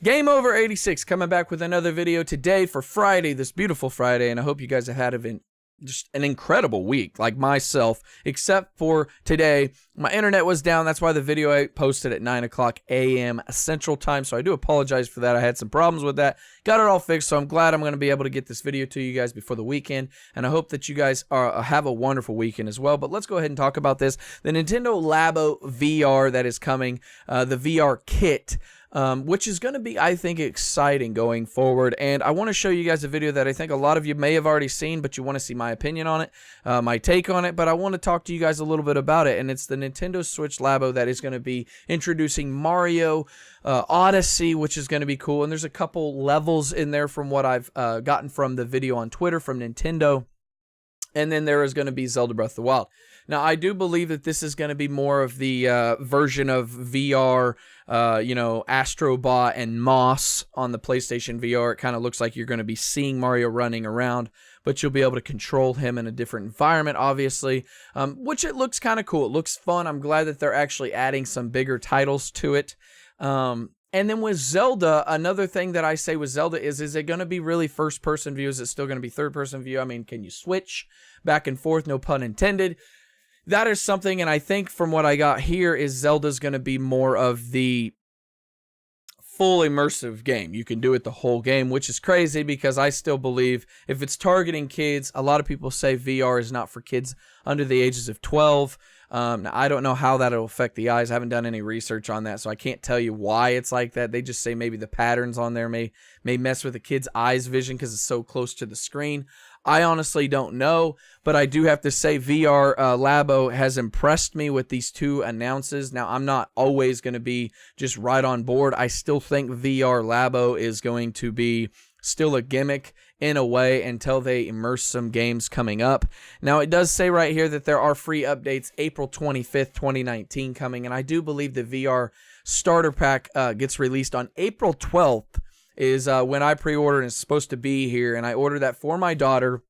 Game Over 86 coming back with another video today for Friday, this beautiful Friday, and I hope you guys have had just an incredible week, like myself, except for today. My internet was down. That's why the video I posted at 9 o'clock a.m. Central Time, so I do apologize for that. I had some problems with that. Got it all fixed, so I'm glad I'm going to be able to get this video to you guys before the weekend, and I hope that you guys have a wonderful weekend as well. But let's go ahead and talk about this. The Nintendo Labo VR that is coming, the VR kit, which is going to be, I think, exciting going forward. And I want to show you guys a video that I think a lot of you may have already seen, but you want to see my opinion on it, my take on it. But I want to talk to you guys a little bit about it. And it's the Nintendo Switch Labo that is going to be introducing Mario Odyssey, which is going to be cool. And there's a couple levels in there from what I've gotten from the video on Twitter from Nintendo. And then there is going to be Zelda Breath of the Wild. Now, I do believe that this is going to be more of the version of VR, Astro Bot and Moss on the PlayStation VR. It kind of looks like you're going to be seeing Mario running around, but you'll be able to control him in a different environment, obviously, which it looks kind of cool. It looks fun. I'm glad that they're actually adding some bigger titles to it. And then with Zelda, another thing that I say with Zelda is it going to be really first-person view? Is it still going to be third-person view? I mean, can you switch back and forth? No pun intended. That is something, and I think from what I got here is Zelda's going to be more of the full immersive game. You can do it the whole game, which is crazy because I still believe if it's targeting kids, a lot of people say VR is not for kids under the ages of 12. Now, I don't know how that'll affect the eyes. I haven't done any research on that, so I can't tell you why it's like that. They just say maybe the patterns on there may mess with the kid's eyes vision because it's so close to the screen. I honestly don't know, but I do have to say VR Labo has impressed me with these two announces. Now, I'm not always going to be just right on board. I still think VR Labo is going to be still a gimmick in a way until they immerse some games coming up. Now, it does say right here that there are free updates April 25th, 2019 coming, and I do believe the VR starter pack gets released on April 12th. Is when I pre-ordered and it's supposed to be here, and I ordered that for my daughter,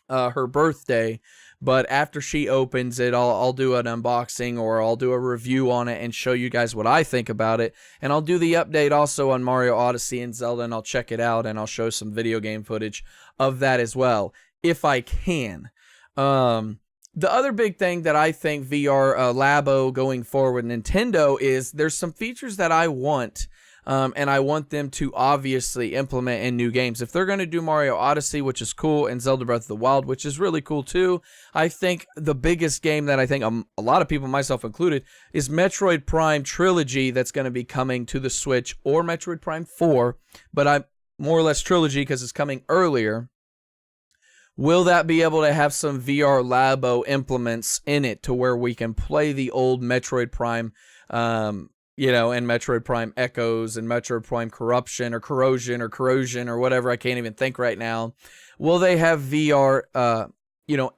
her birthday. But after she opens it, I'll do an unboxing or I'll do a review on it and show you guys what I think about it. And I'll do the update also on Mario Odyssey and Zelda, and I'll check it out and I'll show some video game footage of that as well, if I can. The other big thing that I think VR Labo going forward Nintendo is there's some features that I want. And I want them to obviously implement in new games. If they're going to do Mario Odyssey, which is cool, and Zelda Breath of the Wild, which is really cool too, I think the biggest game that I think a lot of people, myself included, is Metroid Prime Trilogy that's going to be coming to the Switch, or Metroid Prime 4, but I'm more or less Trilogy because it's coming earlier. Will that be able to have some VR Labo implements in it to where we can play the old Metroid Prime and Metroid Prime Echoes and Metroid Prime Corruption or Corrosion or whatever, I can't even think right now. Will they have VR,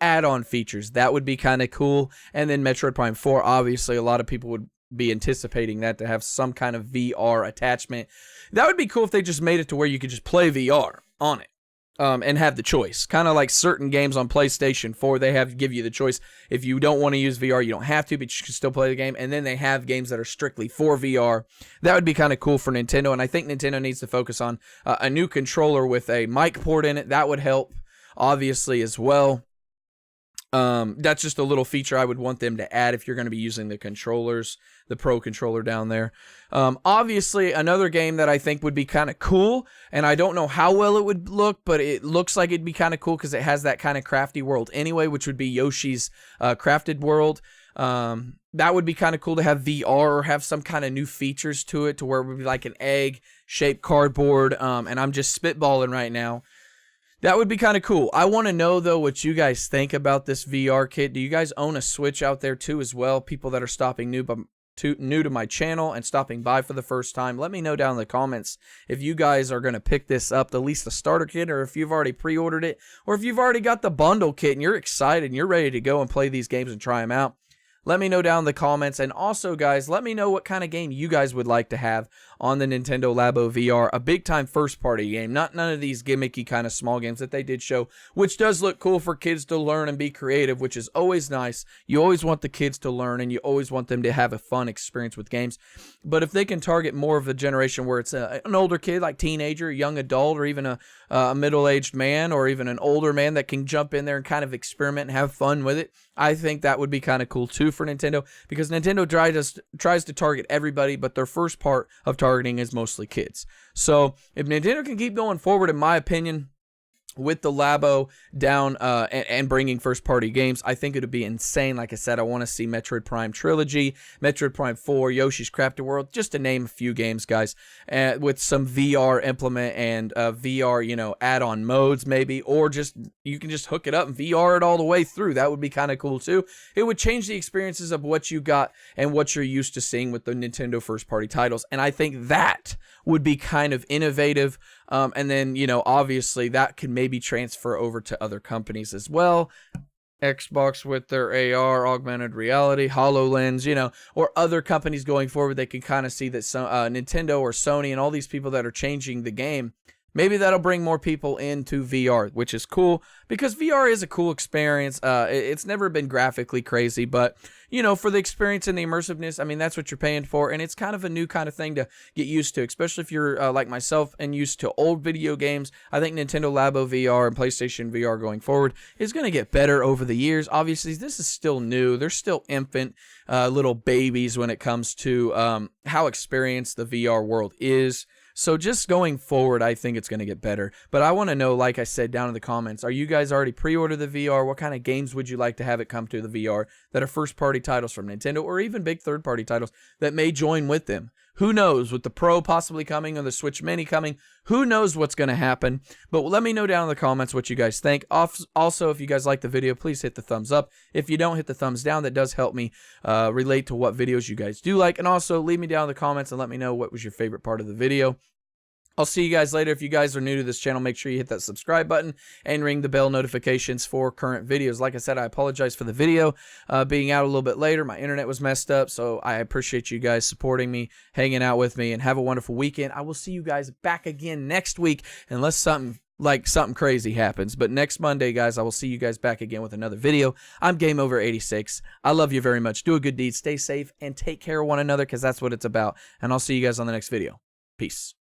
add-on features? That would be kind of cool. And then Metroid Prime 4, obviously, a lot of people would be anticipating that to have some kind of VR attachment. That would be cool if they just made it to where you could just play VR on it. And have the choice. Kind of like certain games on PlayStation 4, they give you the choice. If you don't want to use VR, you don't have to, but you can still play the game. And then they have games that are strictly for VR. That would be kind of cool for Nintendo, and I think Nintendo needs to focus on a new controller with a mic port in it. That would help, obviously, as well. That's just a little feature I would want them to add if you're going to be using the controllers, the Pro Controller down there. Obviously, another game that I think would be kind of cool, and I don't know how well it would look, but it looks like it'd be kind of cool because it has that kind of crafty world anyway, which would be Yoshi's Crafted World. That would be kind of cool to have VR or have some kind of new features to it to where it would be like an egg-shaped cardboard, and I'm just spitballing right now. That would be kind of cool. I want to know, though, what you guys think about this VR kit. Do you guys own a Switch out there, too, as well? People that are stopping new to my channel and stopping by for the first time, let me know down in the comments if you guys are going to pick this up, at least the starter kit, or if you've already pre-ordered it, or if you've already got the bundle kit and you're excited and you're ready to go and play these games and try them out. Let me know down in the comments. And also, guys, let me know what kind of game you guys would like to have on the Nintendo Labo VR, a big time first party game, not none of these gimmicky kind of small games that they did show, which does look cool for kids to learn and be creative, which is always nice. You always want the kids to learn, and you always want them to have a fun experience with games. But if they can target more of a generation where it's an older kid, like teenager, young adult, or even a middle-aged man, or even an older man that can jump in there and kind of experiment and have fun with it, I think that would be kind of cool too for Nintendo, because Nintendo tries to target everybody, but their first part of targeting is mostly kids. So if Nintendo can keep going forward, in my opinion, with the Labo down and bringing first-party games, I think it would be insane. Like I said, I want to see Metroid Prime Trilogy, Metroid Prime 4, Yoshi's Crafted World, just to name a few games, guys, with some VR implement and VR, add-on modes maybe, or just you can just hook it up and VR it all the way through. That would be kind of cool too. It would change the experiences of what you got and what you're used to seeing with the Nintendo first-party titles, and I think that would be kind of innovative. And then, obviously that could maybe transfer over to other companies as well. Xbox with their AR, augmented reality, HoloLens, or other companies going forward, they can kind of see that Nintendo or Sony and all these people that are changing the game, maybe that'll bring more people into VR, which is cool, because VR is a cool experience. It's never been graphically crazy, but, for the experience and the immersiveness, I mean, that's what you're paying for, and it's kind of a new kind of thing to get used to, especially if you're like myself and used to old video games. I think Nintendo Labo VR and PlayStation VR going forward is going to get better over the years. Obviously, this is still new. They're still infant little babies when it comes to how experienced the VR world is. So just going forward, I think it's going to get better. But I want to know, like I said, down in the comments, are you guys already pre-ordered the VR? What kind of games would you like to have it come to the VR that are first-party titles from Nintendo, or even big third-party titles that may join with them? Who knows? With the Pro possibly coming or the Switch Mini coming, who knows what's going to happen? But let me know down in the comments what you guys think. Also, if you guys like the video, please hit the thumbs up. If you don't, hit the thumbs down. That does help me relate to what videos you guys do like. And also, leave me down in the comments and let me know what was your favorite part of the video. I'll see you guys later. If you guys are new to this channel, make sure you hit that subscribe button and ring the bell notifications for current videos. Like I said, I apologize for the video being out a little bit later. My internet was messed up, so I appreciate you guys supporting me, hanging out with me, and have a wonderful weekend. I will see you guys back again next week, unless something crazy happens. But next Monday, guys, I will see you guys back again with another video. I'm GameOver86. I love you very much. Do a good deed, stay safe, and take care of one another, because that's what it's about. And I'll see you guys on the next video. Peace.